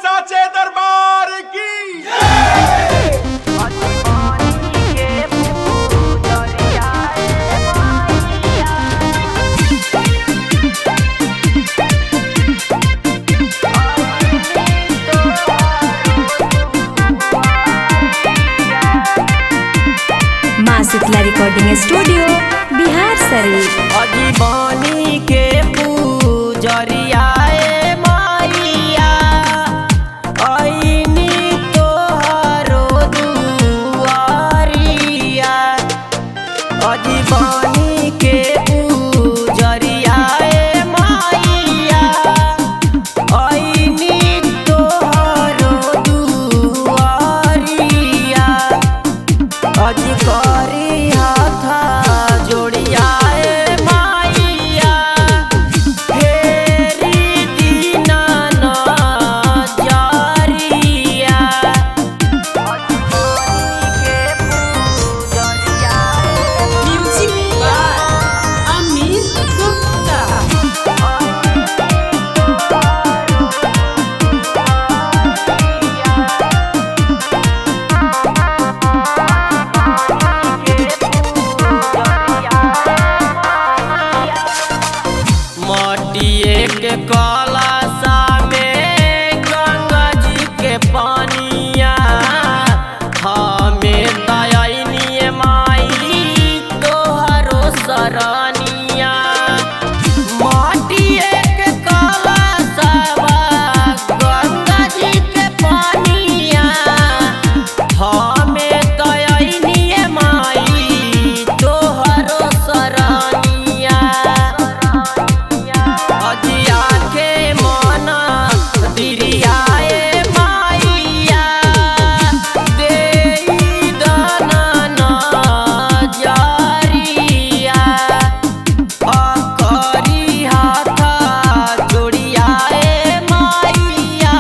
साचे दरबार की माँ शीतला रिकॉर्डिंग स्टूडियो बिहार शरीफ। अजीबानी के पूजरिया माइया आईनी तोहरो दुआरिया। अजीबानी के पूजरिया माइया आईनी तोहरो दुआरिया। अधिकारी हाथा जोड़िया माइया फेरी दीना नजरिया। Music by Amit Gupta. मटिए के कलशा में गंगा जी के पानिया हमें दयानिए माई तोहरो सरनिया। मटिए के कलशा गंगा जी के पानिया हमें दयानिए माई तोहरो सरनिया। अजिया के मना दिरियाए माइया देई दाना नजरिया। अकरी हाथा जोड़ियाए माइया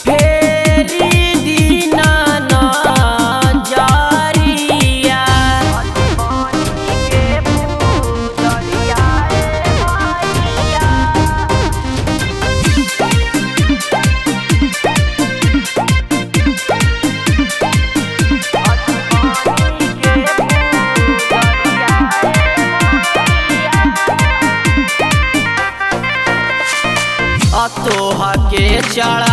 फेरी दीना नजरिया। तोहा के चढ़ा